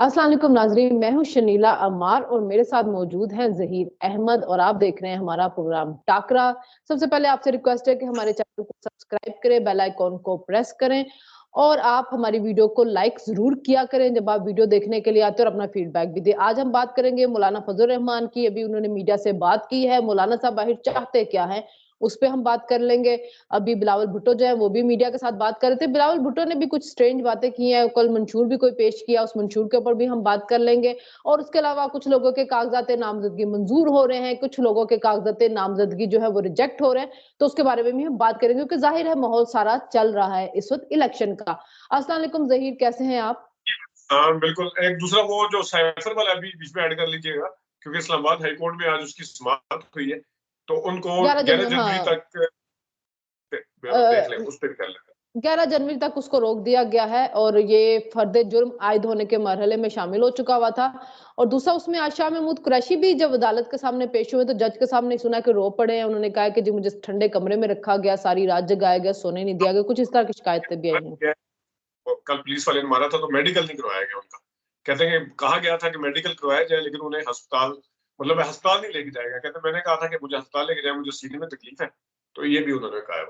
अस्सलाम वालेकुम नाजरीन, मैं हूं शनीला अम्मार और मेरे साथ मौजूद हैं जहीर अहमद और आप देख रहे हैं हमारा प्रोग्राम टाकरा। सबसे पहले आपसे रिक्वेस्ट है कि हमारे चैनल को सब्सक्राइब करें, बेल आइकॉन को प्रेस करें और आप हमारी वीडियो को लाइक जरूर किया करें जब आप वीडियो देखने के लिए आते हैं और अपना फीडबैक भी दें। आज हम बात करेंगे मौलाना फजल रहमान की। अभी उन्होंने मीडिया से बात की है, मौलाना साहब आखिर चाहते क्या है उस पर हम बात कर लेंगे। अभी बिलावल भुट्टो जो है वो भी मीडिया के साथ बात कर रहे थे। बिलावल भुट्टो ने भी कुछ स्ट्रेंज बातें की हैं, कल मंशूर भी कोई पेश किया, उस मंशूर के ऊपर भी हम बात कर लेंगे। और उसके अलावा कुछ लोगों के कागजात नामजदगी मंजूर हो रहे हैं, कुछ लोगों के कागजात नामजदगी जो है वो रिजेक्ट हो रहे हैं, तो उसके बारे में भी हम बात करेंगे क्योंकि जाहिर है माहौल सारा चल रहा है इस वक्त इलेक्शन का। अस्सलाम वालेकुम जहीर, कैसे हैं आप? हाँ बिल्कुल। एक दूसरा वो जो साइफर वाला भी बीच में ऐड कर लीजिएगा, क्योंकि इस्लामाबाद हाई कोर्ट में आज उसकी समाअत हुई है, तो उनको 11 जनवरी हाँ, तक देख लें, उस पर भी कर लें। 11 जनवरी तक उसको रोक दिया गया है और ये फर्द जुर्म आयद होने के मरहले में शामिल हो चुका हुआ था। और दूसरा, उसमें आशा महमूद कुरैशी भी जब अदालत के सामने पेश हुए तो जज के सामने सुना कि रो पड़े हैं। उन्होंने कहा कि जी मुझे ठंडे कमरे में रखा गया, सारी रात जगाया गया, सोने नहीं दिया गया, कुछ इस तरह की शिकायतें भी आई हैं। कल पुलिस वाले ने मारा था तो मेडिकल नहीं करवाया गया उनका। कहते हैं कि कहा गया था कि मेडिकल करवाया जाए, लेकिन उन्हें अस्पताल मतलब अस्पताल नहीं लेके जाएगा। कहते मैंने कहा था कि मुझे अस्पताल लेके जाए, मुझे सीने में तकलीफ है, तो ये भी उन्होंने कहा है।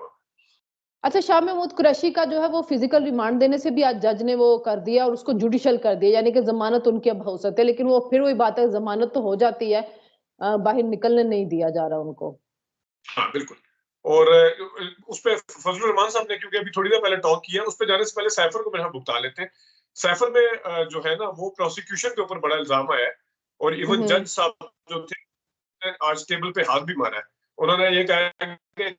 अच्छा, शाह महमूद कुरैशी का जो है वो फिजिकल रिमांड देने से भी आज जज ने वो कर दिया और उसको जुडिशियल कर दिया, यानी कि जमानत उनकी अब हो सकती है। लेकिन वो फिर वही बात है, जमानत तो हो जाती है, बाहर निकलने नहीं दिया जा रहा उनको। हाँ बिल्कुल। और उस पे फजलुर रहमान साहब ने, क्योंकि अभी थोड़ी देर पहले टॉक किया, उस पे जाने से पहले सैफर को मेरे भुगता लेते हैं। सैफर में जो है ना, वो प्रोसिक्यूशन के ऊपर बड़ा इल्जाम आया है, और इवन जज साहब जो थे आज टेबल पे हाथ भी मारा है। उन्होंने ये कहा कि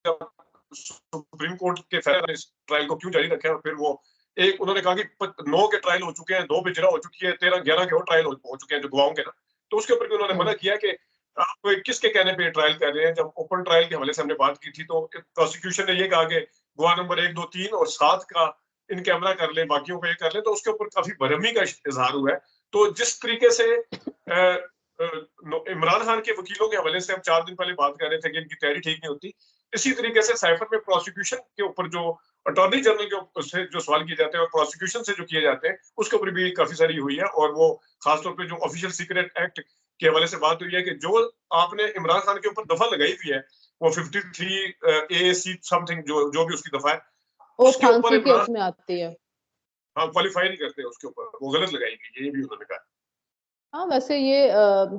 जब सुप्रीम कोर्ट के फैसले ने इस ट्रायल को क्यों जारी रखा है, और फिर वो एक उन्होंने कहा कि 9 के ट्रायल हो चुके हैं, 2 पे जरा हो चुकी है, 13-11 के और ट्रायल हो चुके हैं जो गवाहों के ना, तो उसके ऊपर भी उन्होंने मना किया कि आप किसके कहने पे ट्रायल कर रहे हैं। जब ओपन ट्रायल के हवाले से हमने बात की थी तो प्रोसिक्यूशन ने ये कहा कि गवाह नंबर 1, 2, 3 और 7 का इन कैमरा कर ले, बाकियों को ये कर ले, तो उसके ऊपर काफी बरहमी का इजहार हुआ है। तो जिस तरीके से इमरान खान के वकीलों के हवाले से हम 4 दिन पहले बात कर रहे थे कि इनकी तैयारी ठीक नहीं होती, इसी तरीके से साइफर में प्रोसिक्यूशन के ऊपर जो अटॉर्नी जनरल के ऊपर से जो सवाल किए जाते हैं और प्रोसिक्यूशन से जो किए जाते हैं, उसके ऊपर भी काफी सारी हुई है। और वो खासतौर पे जो ऑफिशियल सीक्रेट एक्ट के हवाले से बात हुई है कि जो आपने इमरान खान के ऊपर दफा लगाई हुई है, वो 53 ए सी समथिंग जो भी उसकी दफा है, वो उसके ऊपर फांसी के इमरान उसमें आती है। हाँ क्वालिफाई नहीं करते, उसके ऊपर वो गलत लगाई गई है, ये भी उन्होंने कहा। हाँ, वैसे ये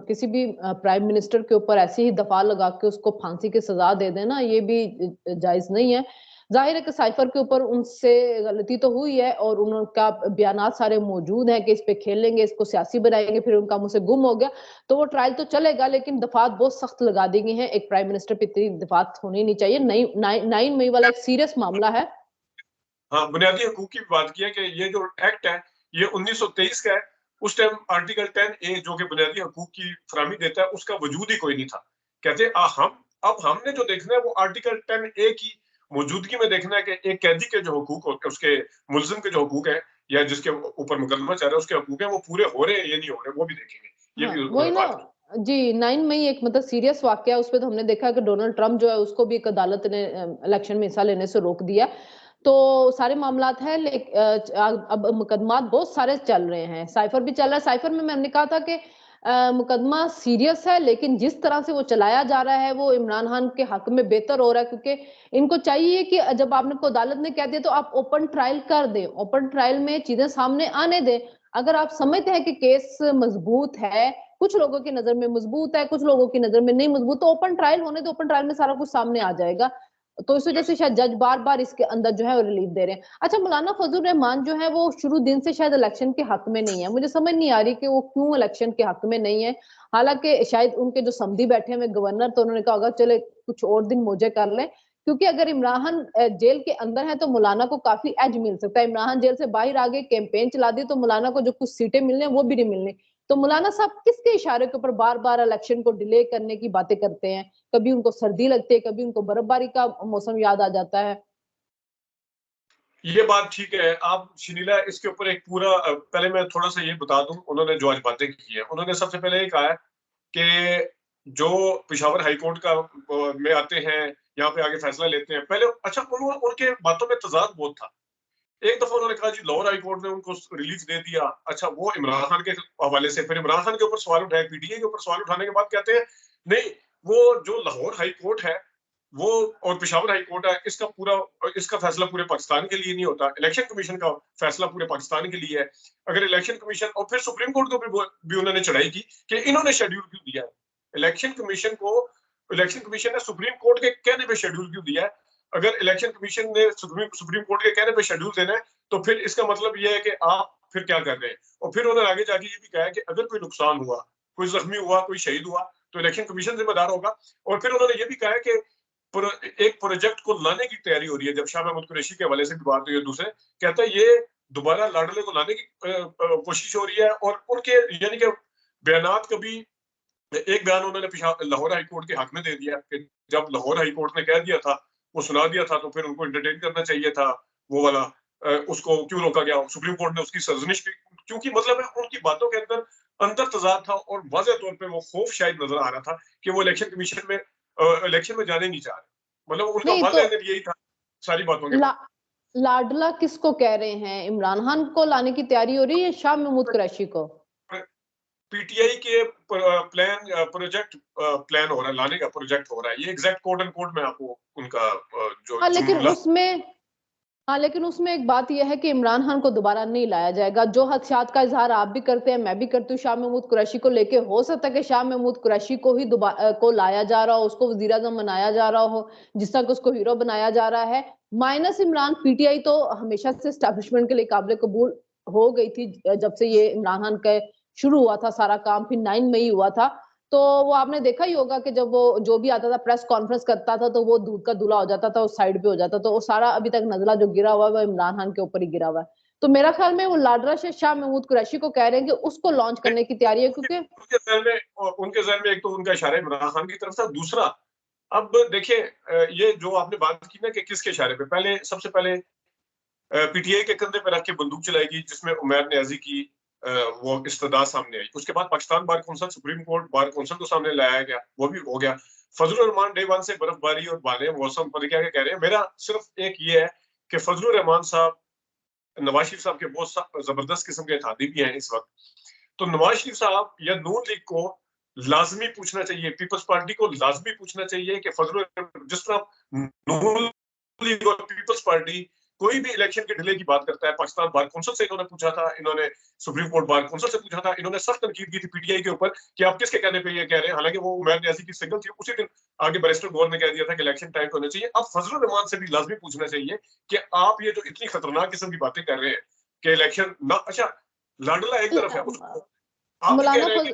किसी भी प्राइम मिनिस्टर के ऊपर ऐसी ही दफा लगा के उसको फांसी की सजा दे देना, ये भी जायज नहीं है। जाहिर है कि साइफर के ऊपर उनसे गलती तो हुई है और उनका बयानात सारे मौजूद हैं कि इस पे खेलेंगे, इसको सियासी बनाएंगे, फिर उनका मुंह से गुम हो गया तो वो ट्रायल तो चलेगा, लेकिन दफात बहुत सख्त लगा दी गई हैं। एक प्राइम मिनिस्टर पे इतनी दफात होनी नहीं चाहिए। 9 मई वाला एक सीरियस मामला है। हाँ, बुनियादी हकूक की बात की है कि ये जो एक्ट है ये 1923 का है। उस टाइम आर्टिकल 10A जो कि बुनियादी हकूक की फराहमी देता है, उसका वजूद ही कोई नहीं था। कहते हम अब हमने जो देखना है वो आर्टिकल 10A की मौजूदगी में देखना है कि एक कैदी के जो हकूक होते हैं, उसके मुलजिम के जो हकूक है या जिसके ऊपर मुकदमा चल रहा है उसके हकूक है, वो पूरे हो रहे हैं या नहीं हो रहे, वो भी देखेंगे। ये हाँ, भी वही उन्होंने ना। बात की। जी, 9 मई एक मतलब सीरियस वाकया है। उसपे तो हमने देखा कि डोनाल्ड ट्रंप जो है उसको भी एक अदालत ने इलेक्शन में हिस्सा लेने से रोक दिया। तो सारे मामलात हैं, अब मुकदमात बहुत सारे चल रहे हैं। साइफर भी चल रहा है। साइफर में मैंने कहा था कि मुकदमा सीरियस है, लेकिन जिस तरह से वो चलाया जा रहा है वो इमरान खान के हक में बेहतर हो रहा है, क्योंकि इनको चाहिए कि जब आपने अदालत ने कह दिया तो आप ओपन ट्रायल कर दें, ओपन ट्रायल में चीजें सामने आने दें। अगर आप समझते हैं कि केस मजबूत है, कुछ लोगों की नजर में मजबूत है, कुछ लोगों की नजर में नहीं मजबूत, तो ओपन ट्रायल होने दो, ओपन ट्रायल में सारा कुछ सामने आ जाएगा। तो इस वजह से शायद जज बार बार इसके अंदर जो है वो रिलीफ दे रहे हैं। अच्छा, मौलाना फजल रहमान जो है वो शुरू दिन से शायद इलेक्शन के हक में नहीं है। मुझे समझ नहीं आ रही कि वो क्यों इलेक्शन के हक में नहीं है। हालांकि शायद उनके जो समधी बैठे हुए गवर्नर, तो उन्होंने कहा होगा चले कुछ और दिन मौजे कर लें, क्योंकि अगर इमरान जेल के अंदर है तो मौलाना को काफी एज मिल सकता है। इमरान जेल से बाहर आ गए, कैंपेन चला दी, तो मौलाना को जो कुछ सीटें मिलने वो भी नहीं मिलनी। तो मौलाना साहब किसके इशारे के ऊपर बार बार इलेक्शन को डिले करने की बातें करते हैं? कभी उनको सर्दी लगती है, कभी उनको बर्फबारी का मौसम याद आ जाता है। ये बात ठीक है। आप शनीला इसके ऊपर एक पूरा पहले मैं थोड़ा सा ये बता दूं, उन्होंने जो आज बातें की है, उन्होंने सबसे पहले ये कहा है कि जो पिशावर हाई कोर्ट का में आते हैं, यहाँ पे आगे फैसला लेते हैं, पहले अच्छा उनके बातों में तजाद बहुत था। एक दफा उन्होंने कहा जी लाहौर हाई कोर्ट ने उनको रिलीफ दे दिया, अच्छा वो इमरान खान के हवाले से, फिर इमरान खान के ऊपर सवाल उठाए, पीटीआई के ऊपर सवाल उठाने के बाद कहते हैं नहीं, वो जो लाहौर हाई कोर्ट है वो और पेशावर हाई कोर्ट है, इसका फैसला पूरे पाकिस्तान के लिए नहीं होता, इलेक्शन कमीशन का फैसला पूरे पाकिस्तान के लिए है। अगर इलेक्शन कमीशन, और फिर सुप्रीम कोर्ट को भी उन्होंने चढ़ाई की कि इन्होंने शेड्यूल क्यों दिया है इलेक्शन कमीशन को, इलेक्शन कमीशन ने सुप्रीम कोर्ट के कहने पे शेड्यूल क्यों दिया है। अगर इलेक्शन कमीशन ने सुप्रीम कोर्ट के कहने पे शेड्यूल देना है तो फिर इसका मतलब यह है कि आप फिर क्या कर रहे हैं। और फिर उन्होंने आगे जाके ये भी कहा है कि अगर कोई नुकसान हुआ, कोई जख्मी हुआ, कोई शहीद हुआ तो इलेक्शन कमीशन जिम्मेदार होगा। और फिर उन्होंने ये भी कहा है कि एक प्रोजेक्ट को लाने की तैयारी हो रही है। जब शाह महमूद कुरैशी के हवाले से भी बात हुई है, दूसरे कहता है ये दोबारा लाडले को लाने की कोशिश हो रही है। और उनके यानी कि बयानात, कभी एक बयान उन्होंने लाहौर हाई कोर्ट के हक में दे दिया कि जब लाहौर हाई कोर्ट ने कह दिया था, वो सुना दिया था, तो फिर उनको एंटरटेन करना चाहिए था, वो वाला उसको क्यों रोका गया। सुप्रीम कोर्ट ने उसकी सर्जनिश की, क्योंकि मतलब है उनकी बातों के अंदर अंतर तजाद था और वाज़ेह तौर पे वो खौफ शायद नजर आ रहा था कि वो इलेक्शन में जाने नहीं चाह रहे। मतलब उनका नहीं तो वाज़ेह यही था सारी बातों के बाद। लाडला किसको कह रहे हैं? इमरान खान को लाने की तैयारी हो रही है या शाह महमूद कुरैशी को? पीटीआई के प्लान हो रहा है, लाने का प्रोजेक्ट हो रहा है। ये एग्जैक्ट कोट एंड कोट में आपको उनका जो हाँ लेकिन जुमला उसमें हाँ लेकिन उसमें एक बात यह है कि इमरान खान को दोबारा नहीं लाया जाएगा। जो खदशात का इजहार आप भी करते हैं, मैं भी करती हूँ शाह महमूद कुरैशी को लेके, हो सकता है कि शाह महमूद कुरैशी को ही दोबारा को लाया जा रहा हो, उसको वजीर आजम बनाया जा रहा हो, जिस तरह उसको हीरो बनाया जा रहा है। माइनस इमरान, पीटीआई तो हमेशा से एस्टैब्लिशमेंट के लिए काबिल कबूल हो गई थी जब से ये इमरान खान का शुरू हुआ था सारा काम, फिर 9 मई हुआ था। तो वो आपने देखा ही होगा कि जब वो जो भी आता था प्रेस कॉन्फ्रेंस करता था तो वो दूध का दूल्हा हो जाता था, उस साइड पे हो जाता। तो वो सारा अभी तक नजला जो गिरा हुआ है वो इमरान खान के ऊपर ही गिरा हुआ है। तो मेरा ख्याल में वो लाडरा से शाह महमूद कुरैशी को कह रहे हैं कि उसको लॉन्च करने की तैयारी है, क्योंकि उनके जहन में एक तो उनका इशारा इमरान खान की तरफ था, दूसरा अब देखिए ये जो आपने बात की ना कि किसके इशारे पे, पहले सबसे पहले पीटीआई के कंधे पे रख के बंदूक चलाएगी, जिसमें उमैर न्याजी की वो इस्तदा सामने आई। उसके बाद Pakistan bar council, supreme court bar council को सामने लाया गया, वो भी हो गया। फजलुर रहमान डे वन से बर्फबारी और बाले मौसम पर क्या कह रहे हैं। मेरा सिर्फ एक ये है कि फजलुर रहमान साहब नवाज शरीफ साहब के बहुत जबरदस्त किस्म के इत्तेहादी भी हैं इस वक्त। तो नवाज शरीफ साहब या नून लीग को लाजमी पूछना चाहिए, पीपल्स पार्टी को लाजमी पूछना चाहिए कि फजलुर, जिस तरह नून लीग और पीपल्स पार्टी कोई भी इलेक्शन के डिले की बात करता है, पाकिस्तान बार कौंसिल से इन्होंने पूछा था, इन्होंने सुप्रीम कोर्ट बार कौंसिल से पूछा था, इन्होंने सख्त तनकीद की थी पीटीआई के ऊपर कि आप किसके कहने पे ये कह रहे हैं। हालांकि वो उमैर न्याजी की सिग्नल थी, उसी दिन आगे बैरिस्टर गौर ने कह दिया था कि इलेक्शन टाइम होना चाहिए। अब फजलुर रहमान से भी लाजमी पूछना चाहिए कि आप ये जो इतनी खतरनाक किस्म की बातें कर रहे हैं कि इलेक्शन ना, अच्छा लाडला एक तरफ है, उसको आप भी कह मौलाना रहे हैं कि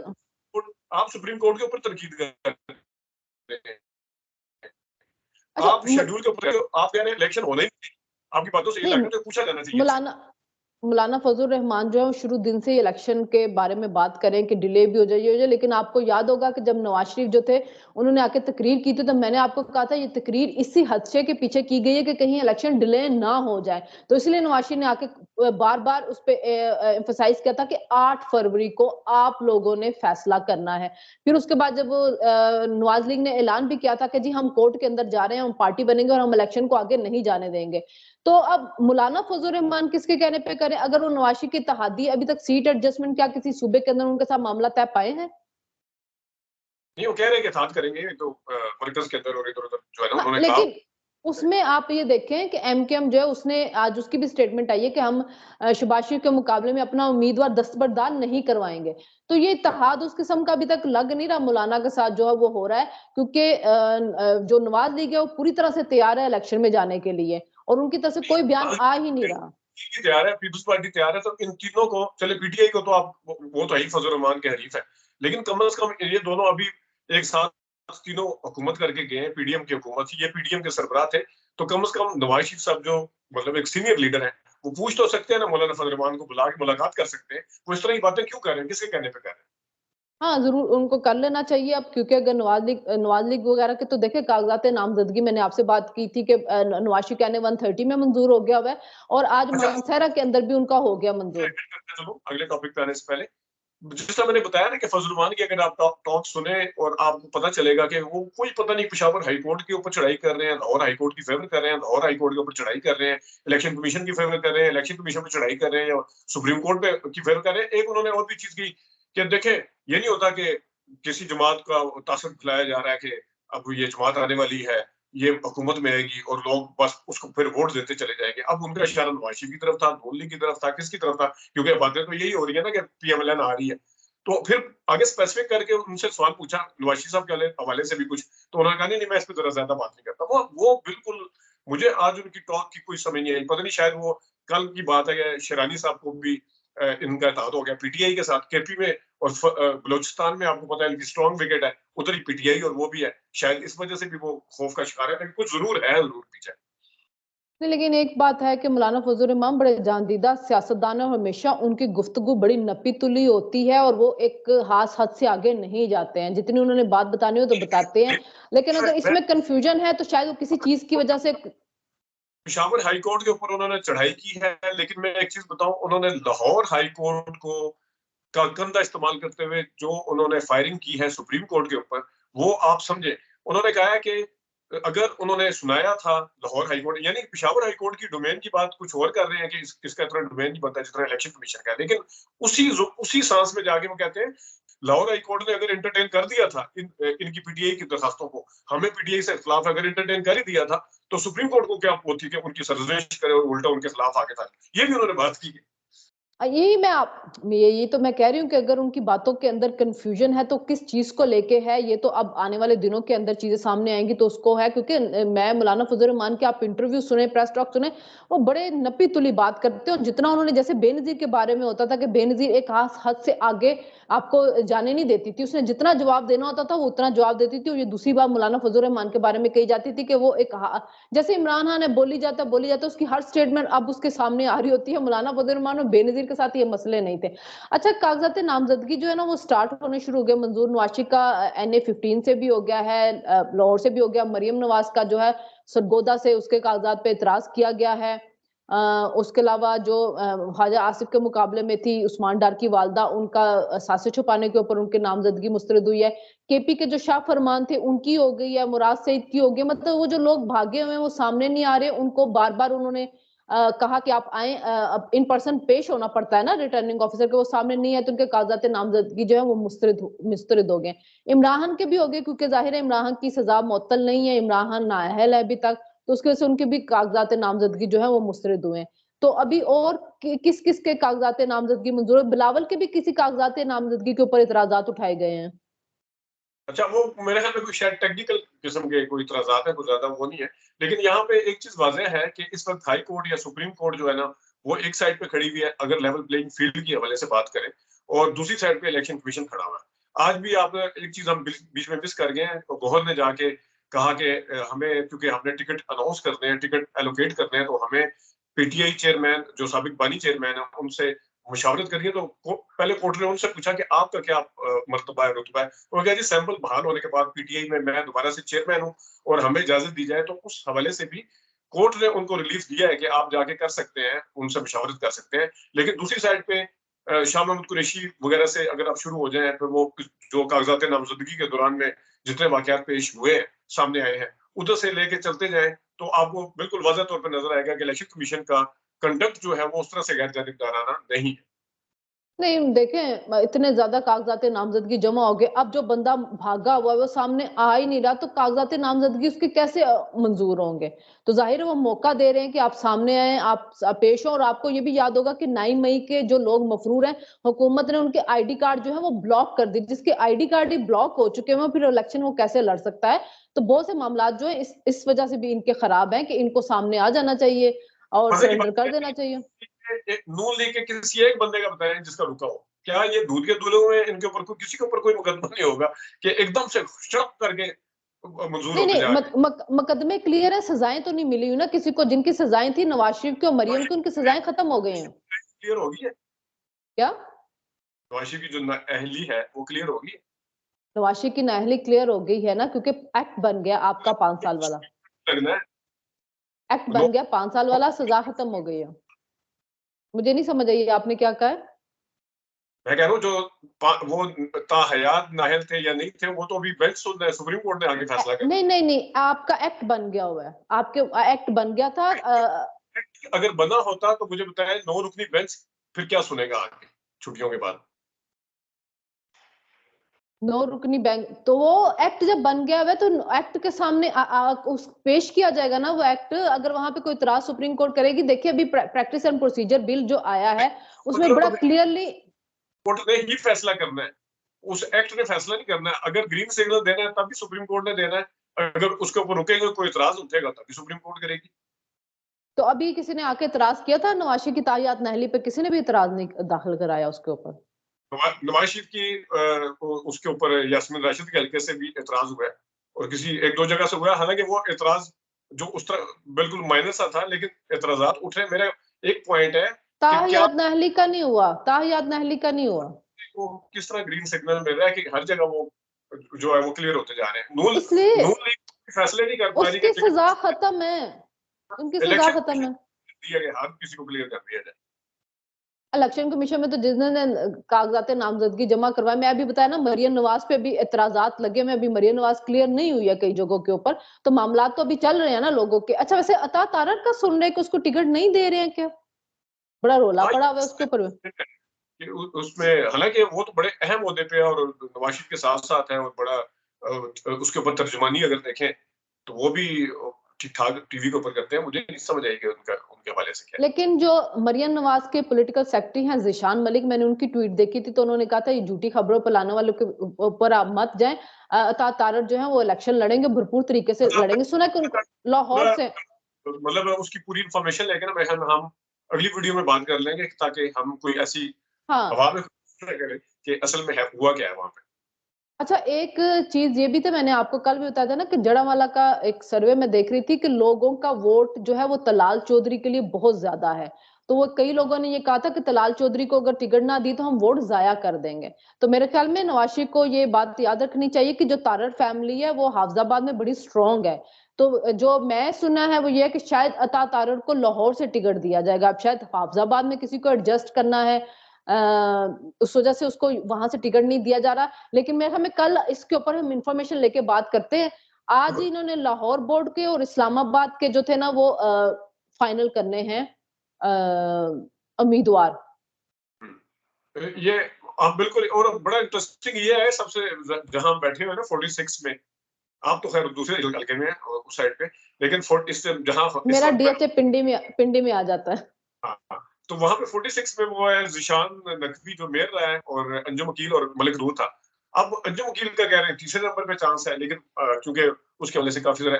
आप सुप्रीम कोर्ट के ऊपर तनकीद कर रहे हैं, अच्छा आप शेड्यूल के ऊपर आप कह रहे हैं इलेक्शन होना ही नहीं, आपकी बातों से ये नहीं, लगता है, पूछा जाना चाहिए। मौलाना मौलाना फजल रहमान जो है शुरू दिन से इलेक्शन के बारे में बात करें कि डिले भी हो जाए, ये हो जाए, लेकिन आपको याद होगा कि जब नवाज शरीफ जो थे उन्होंने आके तकरीर की थी तो मैंने आपको कहा था ये तकरीर इसी हदसे के पीछे की गई है कि कहीं इलेक्शन डिले ना हो जाए। तो इसलिए नवाज शरीफ ने आके बार बार उस पर एम्फसाइज किया था कि 8 फरवरी को आप लोगों ने फैसला करना है। फिर उसके बाद जब नवाज लीग ने ऐलान भी किया था कि जी हम कोर्ट के अंदर जा रहे हैं, हम पार्टी बनेंगे और हम इलेक्शन को आगे नहीं जाने देंगे। तो अब मौलाना फजल रहमान किसके कहने पे करें? अगर वो नवाशी की इत्तेहादी अभी तक सीट एडजस्टमेंट क्या किसी सूबे के अंदर उनके साथ मामला तय पाए हैं? नहीं, वो कह रहे हैं कि साथ करेंगे तो मरकज के अंदर और इधर उधर जो है ना हाँ, उन्होंने कहा। लेकिन उसमें आप ये देखें कि एमकेएम जो है उसने आज उसकी भी स्टेटमेंट आई है कि हम शहबाज शरीफ के मुकाबले में अपना उम्मीदवार दस्तबरदार नहीं करवाएंगे। तो ये इत्तेहाद उस किस्म का अभी तक लग नहीं रहा मौलाना के साथ जो है वो हो रहा है, क्योंकि जो नवाज लीग है वो पूरी तरह से तैयार है इलेक्शन में जाने के लिए और उनकी तरफ से कोई बयान आ ही नहीं रहा। तैयार है, पीपल्स पार्टी तैयार है, तो इन तीनों को, चले पीटीआई को तो आप वो तो ही फजल रहमान के हरीफ है, लेकिन कम से कम ये दोनों अभी एक साथ तीनों हुकूमत करके गए हैं, पीडीएम की हुकूमत थी, ये पीडीएम के सरबराह थे। तो कम से कम नवाज शरीफ साहब जो मतलब एक सीनियर लीडर है, वो पूछ तो सकते हैं ना, मौलाना फजल रहमान को बुला के मुलाकात कर सकते हैं। वो इस तरह की बातें क्यों कर रहे हैं, किसके कहने पे कर रहे हैं? हाँ जरूर उनको कर लेना चाहिए अब, क्योंकि अगर नवाज लीग वगैरह के तो देखे कागजात नामजदगी, मैंने आपसे बात की थी कि नवाज शरीफ कहने 130 में मंजूर हो गया हुआ है और आज अच्छा, मानसहरा के अंदर भी उनका हो गया मंजूर। चलो अगले टॉपिक पे आने से पहले जिस तरह मैंने बताया ना कि फजल रहमान की अगर आप टॉक सुने और आपको पता चलेगा कि वो कोई पता नहीं पेशावर हाई कोर्ट के ऊपर चढ़ाई कर रहे हैं, लाहौर हाई कोर्ट की फेवर कर रहे हैं, लाहौर हाई कोर्ट के ऊपर चढ़ाई कर रहे हैं, इलेक्शन कमीशन की फेवर कर रहे हैं, इलेक्शन कमीशन पर चढ़ाई कर रहे हैं, या सुप्रीम कोर्ट पे की फेवर कर रहे हैं। एक उन्होंने और भी चीज की कि देखें, ये नहीं होता कि किसी जमात का तासुब खिलाया जा रहा है कि अब ये जमात आने वाली है, ये हुकूमत में आएगी और लोग बस उसको फिर वोट देते चले जाएंगे। अब उनका इशारा नवाज शरीफ की तरफ था, नून लीग की तरफ था, किसकी तरफ था? क्योंकि बातें तो यही हो रही है ना कि पीएमएलएन आ रही है। तो फिर आगे स्पेसिफिक करके उनसे सवाल पूछा नवाज शरीफ साहब के हवाले से भी कुछ, तो उन्होंने कहा नहीं मैं इस पर जरा ज्यादा बात नहीं करता। वो बिल्कुल, मुझे आज उनकी टॉक की कोई समझ नहीं आई। पता नहीं, शायद वो कल की बात है, शेरानी साहब को भी इनका इत्तेहाद हो गया पीटीआई के साथ केपी में, और बलोचिस्तान में आपको पता है इनकी स्ट्रॉन्ग विकेट है, उधर ही पीटीआई और वो भी है। शायद इस वजह से भी वो खौफ का शिकार है, लेकिन कुछ जरूर है, जरूर पीछे। नहीं, लेकिन एक बात है कि मौलाना फजल रहमान बड़े जानीदा सियासतदान है और हमेशा उनकी गुफ्तगू बड़ी नपी तुली होती है और वो एक हाथ हद से आगे नहीं जाते हैं। जितनी उन्होंने बात बतानी हो तो बताते हैं, लेकिन अगर मैं इसमें कंफ्यूजन है तो शायद वो किसी चीज की वजह से। पेशावर हाई कोर्ट के ऊपर उन्होंने चढ़ाई की है, लेकिन मैं एक चीज बताऊं, उन्होंने लाहौर हाई कोर्ट को का कंधा इस्तेमाल करते हुए जो उन्होंने फायरिंग की है सुप्रीम कोर्ट के ऊपर, वो आप समझे। उन्होंने कहा है कि अगर उन्होंने सुनाया था लाहौर हाई कोर्ट, यानी कि पेशावर हाई कोर्ट की डोमेन की बात कुछ और कर रहे हैं कि इसका इतना डोमेन नहीं बनता जितना इलेक्शन कमीशन का है, लेकिन उसी सांस में जाके वो कहते हैं लाहौर हाई कोर्ट ने अगर एंटरटेन कर दिया था इनकी पीटीआई की दरखास्तों को, हमें पीटीआई से खिलाफ अगर एंटरटेन कर ही दिया था, तो सुप्रीम कोर्ट को क्या होती कि उनकी सर्जरिश करे और उल्टा उनके खिलाफ आगे था। ये भी उन्होंने बात की। यही ये तो मैं कह रही हूँ कि अगर उनकी बातों के अंदर कंफ्यूजन है तो किस चीज को लेके है, ये तो अब आने वाले दिनों के अंदर चीजें सामने आएंगी तो उसको है। क्योंकि मैं मौलाना फजल रहमान के आप इंटरव्यू सुने, प्रेस टॉक सुने, वो बड़े नपी तुली बात करते हैं। और जितना उन्होंने, जैसे बेनजीर के बारे में होता था कि बेनजीर एक हद से आगे आपको जाने नहीं देती थी, उसने जितना जवाब देना होता था वो उतना जवाब देती थी। और ये दूसरी बात मौलाना फजल रहमान के बारे में कही जाती थी कि वो एक जैसे इमरान खान है, बोली जाता उसकी हर स्टेटमेंट अब उसके सामने आ रही होती है। मौलाना फजल रहमान और बेनजीर के साथ ये मसले नहीं थे। अच्छा, कागजात नामजदगी जो है ना वो स्टार्ट होने शुरू हो गए। मंजूर नवाशी का NA-15 से भी हो गया है, लाहौर से भी हो गया। मरियम नवाज का जो है सरगोदा से उसके कागजात पे इतराज किया गया है। उसके अलावा जो ख्वाजा आसिफ के मुकाबले में थी उस्मान डार की वालदा, उनका सासे छुपाने के ऊपर उनकी नामजदगी मुस्तरद हुई है। केपी के जो शाह फरमान थे उनकी हो गई है, मुराद सईद की हो गई। मतलब वो जो लोग भागे हुए हैं वो सामने नहीं आ रहे, उनको बार बार उन्होंने कहा कि आप आए, अब इन पर्सन पेश होना पड़ता है ना रिटर्निंग ऑफिसर के, वो सामने नहीं है तो उनके कागजात नामजदगी जो है वो मुस्तरद हो गए। इमरान खान के भी हो गए, क्योंकि जाहिर है इमरान खान की सजा मुअत्तल नहीं है, इमरान खान नाअहल है अभी तक, तो उसकी वजह से उनके भी कागजात नामजदगी जो है वो मुस्तरद हुए हैं। तो अभी और किस किस के कागजात नामजदगी मंजूर है? बिलावल के भी किसी कागजात नामजदगी के ऊपर इतराजात उठाए गए हैं। अच्छा, वो मेरे ख्याल में कोई शायद टेक्निकल किस्म के कोई इतराजात है, कुछ ज्यादा वो नहीं है। लेकिन यहाँ पे एक चीज वाजह है कि इस वक्त हाई कोर्ट या सुप्रीम कोर्ट जो है ना, वो एक साइड पे खड़ी हुई है अगर लेवल प्लेइंग फील्ड की हवाले से बात करें, और दूसरी साइड पे इलेक्शन कमीशन खड़ा हुआ है। आज भी आप एक चीज हम बीच में मिस कर गए हैं, तो गौहर ने जाके कहा कि हमें, क्योंकि हमने टिकट अनाउंस करने हैं, टिकट एलोकेट करने हैं, तो हमें पीटीआई चेयरमैन जो साबिक बानी चेयरमैन है उनसे मुशावरत करिए। तो पहले कोर्ट ने उनसे पूछा कि आपका क्या मर्तबा है, रुतबा है। तो क्या जी, सैंपल बहाल होने के बाद पीटीआई में मैं दोबारा से चेयरमैन हूँ और हमें इजाजत दी जाए, तो उस हवाले से भी कोर्ट ने उनको रिलीफ दिया है कि आप जाके कर सकते हैं, उनसे मुशावरत कर सकते हैं। लेकिन दूसरी साइड पे शाह महमूद कुरैशी वगैरह से अगर आप शुरू हो जाए, फिर वो जो कागजात नामजदगी के दौरान में जितने वाकयात पेश हुए, सामने आए हैं, उधर से लेके चलते जाए, तो आपको बिल्कुल वाज़ह तौर पर नजर आएगा कि इलेक्शन कमीशन का कंडक्ट जो है वो उस तरह से गैर जानिबदाराना नहीं है। नहीं, देखें इतने ज्यादा कागजात नामजदगी जमा हो गए, अब जो बंदा भागा हुआ है वो सामने आ ही नहीं रहा, तो कागजात नामजदगी उसके कैसे मंजूर होंगे? तो जाहिर है वो मौका दे रहे हैं कि आप सामने आए, आप पेश हो। और आपको ये भी याद होगा कि 9 मई के जो लोग मफरूर हैं, हुकूमत ने उनके आईडी कार्ड जो है वो ब्लॉक कर दी। जिसके आईडी कार्ड ही ब्लॉक हो चुके हैं फिर इलेक्शन वो कैसे लड़ सकता है? तो बहुत से मामला जो है इस वजह से भी इनके खराब हैं कि इनको सामने आ जाना चाहिए और मजे की सरेंडर बात कर है देना चाहिए। नून लीग के किसी एक बंदे का बताएं जिसका रुका हो। क्या ये दूध के दूल्हे हुए इनके ऊपर किसी के ऊपर कोई मुकदमा नहीं होगा कि एकदम से शक करके मंजूर नहीं होते नहीं, जा रहे मुकदमे क्लियर है, सजाएं तो नहीं मिली हुई ना किसी को। जिनकी सजाएं थी नवाज शरीफ की और मरियम की, उनकी हैं। सजाएं खत्म हो गई हैं। क्लियर होगी है, क्या? नवाज शरीफ की जो अहली है वो क्लियर होगी। नवाज शरीफ की नाअहली क्लियर हो गई है ना, क्योंकि एक्ट बन गया आपका 5 साल वाला। लगना है एक्ट बन लोग। गया 5 साल वाला, सजा खत्म हो गई है। मुझे नहीं समझ आई आपने क्या कहा है। मैं कह रहा हूँ वो ताहयात नाहल थे या नहीं थे, वो तो अभी बेंच सुप्रीम कोर्ट ने आगे फैसला कर। नहीं, आपका एक्ट बन गया हुआ है, आपके एक्ट बन गया था। अगर बना होता तो मुझे बताया 9 रुकनी बेंच फिर क्या सुनेगा आगे छुट्टियों के बाद। 9 रुकनी बैंक, तो वो एक्ट जब बन गया हुआ है तो एक्ट के सामने उस पेश किया जाएगा ना वो एक्ट। अगर वहां पे कोई इतराज सुप्रीम कोर्ट करेगी, देखिए अभी प्रैक्टिस एंड प्रोसीजर बिल जो आया है उसमें बड़ा क्लियरली कोर्ट ने ही फैसला करना है, उस एक्ट ने फैसला नहीं करना है। अगर ग्रीन सिग्नल देना है तभी सुप्रीम कोर्ट ने देना है, अगर उसके ऊपर रुकेंगे कोई इतराज उठेगा तभी सुप्रीम कोर्ट करेगी। तो अभी किसी ने आके इतराज किया था नवाशी की ताहियात नहली पे? किसी ने भी इतराज नहीं दाखिल कराया उसके ऊपर? नवाज शरीफ की उसके ऊपर यास्मीन राशिद के हल्के से भी एतराज हुआ है और किसी 1-2 जगह से हुआ है। हालांकि वो एतराज जो उस तरह बिल्कुल माइनर सा था, लेकिन एतराजात उठ रहे। मेरा एक पॉइंट है कि क्या ताहियात नहली का नहीं हुआ, ताहियात नहली का नहीं हुआ, वो किस तरह ग्रीन सिग्नल मिल रहा है कि हर जगह वो जो है वो क्लियर होते जा रहे हैं। इसलिए नून लीग फैसले नहीं कर पा रही उसकी सजा खत्म है, उनकी सजा इलेक्शन खत्म है। दिया गया, हर किसी को क्लियर कर दिया जाए। इलेक्शन कमीशन में तो जिसने कागजात नामजदगी जमा करवाए, मैं अभी बताया ना, मरियम नवाज पे भी एतराजात लगे हुए, अभी मरियम नवाज क्लियर नहीं हुई है कई जगहों के ऊपर, तो मामला तो अभी चल रहे हैं ना लोगों के। अच्छा, वैसे अता तारड़ का सुन रहे कि उसको टिकट नहीं दे रहे हैं क्या? बड़ा रोला पड़ा हुआ है उसके ऊपर। उसमें हालांकि वो तो बड़े अहम ओहदे पे है और नवाज शरीफ के साथ साथ है और बड़ा उसके ऊपर तर्जुमानी अगर देखें तो वो भी ठीक ठाक टीवी के ऊपर करते हैं। मुझे नहीं समझ आई कि उनके हवाले से क्या। लेकिन जो मरियम नवाज के पॉलिटिकल सेक्रेटरी हैं ज़ीशान मलिक, मैंने उनकी ट्वीट देखी थी, तो उन्होंने कहा था ये झूठी खबरों पर लाने वालों के ऊपर आप मत जाएं। अता तारड़ जो है वो इलेक्शन लड़ेंगे, भरपूर तरीके से लड़ेंगे। सुना कि उनको लाहौर से मतलब उसकी पूरी इंफॉर्मेशन लेके ना हम अगली वीडियो में बात कर लेंगे ताकि हम कोई ऐसी हाँ। हवा में करें कि असल में है हुआ क्या है वहां पे। अच्छा, एक चीज ये भी तो मैंने आपको कल भी बताया था ना कि जड़ावाला का एक सर्वे में देख रही थी कि लोगों का वोट जो है वो तलाल चौधरी के लिए बहुत ज्यादा है। तो वो कई लोगों ने ये कहा था कि तलाल चौधरी को अगर टिकट ना दी तो हम वोट जाया कर देंगे। तो मेरे ख्याल में नवाज शरीफ को ये बात याद रखनी चाहिए कि जो तारड़ फैमिली है वो हाफिजाबाद में बड़ी स्ट्रांग है। तो जो मैं सुना है वो ये है कि शायद अता तारड़ को लाहौर से टिकट दिया जाएगा। अब शायद हाफिजाबाद में किसी को एडजस्ट करना है, उस वजह से उसको वहां से टिकट नहीं दिया जा रहा। लेकिन मेरे ख्याल में कल इसके ऊपर हम इंफॉर्मेशन लेके बात करते हैं। आज ही इन्होंने लाहौर बोर्ड के और इस्लामाबाद के जो थे ना वो फाइनल करने हैं उम्मीदवार। ये आप बिल्कुल, और बड़ा इंटरेस्टिंग ये है सबसे जहां हम बैठे हुए हैं ना 46 में, आप तो खैर दूसरे हल्के में उस साइड पे, लेकिन इससे जहां मेरा डीएचए पिंडी में आ जाता है। हाँ, तो वहां पे 46 में वो है जिशान नकवी जो मेयर रहा है और अंजुम वकील और मलिक नूर था। अब अंजुम वकील का कह रहे हैं तीसरे नंबर पे चांस है, लेकिन क्योंकि उसके वजह से काफी सारे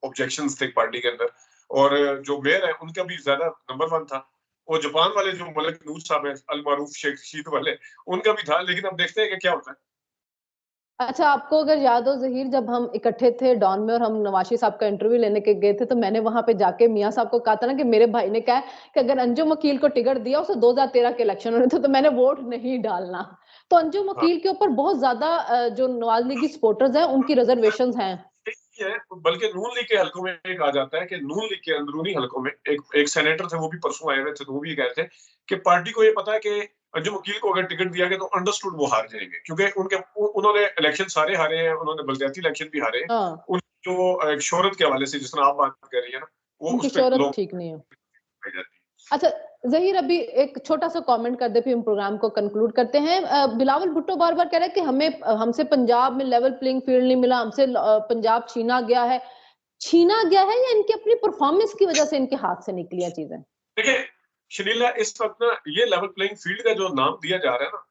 ऑब्जेक्शंस थे पार्टी के अंदर और जो मेयर है उनका भी ज्यादा नंबर 1 था। और जापान वाले जो मलिक नूर साहब है अल मारूफ शेख शीत वाले, उनका भी था। लेकिन अब देखते हैं कि क्या होता है। अच्छा, आपको अगर याद हो जहीर, जब हम इकट्ठे थे डॉन में और हम नवाशी साहब का इंटरव्यू लेने के गए थे, तो मैंने वहां पे जाके मियां साहब को कहा था ना कि मेरे भाई ने कहा कि अगर अंजुम वकील को टिकट दिया उसे 2013 के इलेक्शन होने थे तो मैंने वोट नहीं डालना। तो अंजुम हाँ, वकील के ऊपर बहुत ज्यादा जो नवाज लीगी सपोर्टर्स हैं उनकी रिजर्वेशंस हैं। है। बल्कि नून लीग के हलकों में एक आ जाता है कि नून लीग के अंदरूनी हलकों में एक सेनेटर थे, वो भी परसों आए हुए थे, तो वो भी कह रहे थे कि पार्टी को ये पता है कि अंजुम वकील को अगर टिकट दिया गया तो अंडरस्टूड वो हार जाएंगे, क्योंकि उन्होंने इलेक्शन सारे हारे हैं, उन्होंने बलदियाती इलेक्शन भी हारे हैं। हाँ, जो एक शोहरत के हवाले से जिस तरह आप बात कर रही है ना, वो उनकी उस पर शोहरत लोग ठीक नहीं है। पाई जाती है। अच्छा जहीर, अभी एक छोटा सा कमेंट कर दे फिर हम प्रोग्राम को कंक्लूड करते हैं। बिलावल भुट्टो बार बार कह रहे हैं कि हमसे पंजाब में लेवल प्लेइंग फील्ड नहीं मिला, हमसे पंजाब छीना गया है। छीना गया है या इनकी अपनी परफॉर्मेंस की वजह से इनके हाथ से निकली है चीजें? देखिए शनीला, इस वक्त ना ये लेवल प्लेइंग फील्ड का जो नाम दिया जा रहा है ना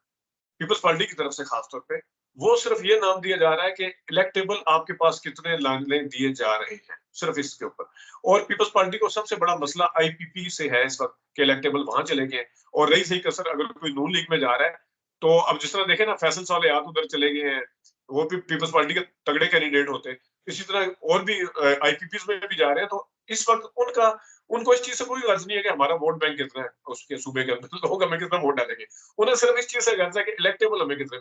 पीपल्स पार्टी की तरफ से खासतौर पे, वो सिर्फ ये नाम दिया जा रहा है कि इलेक्टेबल आपके पास कितने लाने दिए जा रहे हैं, सिर्फ इसके ऊपर। और पीपल्स पार्टी को सबसे बड़ा मसला आईपीपी से है इस वक्त कि इलेक्टेबल वहां चले गए। और रही सही कसर अगर कोई नून लीग में जा रहा है तो अब जिस तरह देखे ना फैसल सालेहात उधर चले गए हैं, वो भी पीपल्स पार्टी के तगड़े कैंडिडेट होते। इसी तरह और भी आईपीपी में भी जा रहे हैं। तो इस वक्त उनको इस चीज से कोई गर्ज नहीं है कि हमारा वोट बैंक कितना है उसके सूबे के अंदर, लोग हमें कितना वोट डालेंगे। उन्हें सिर्फ इस चीज से गर्ज है कि इलेक्टेबल हमें कितने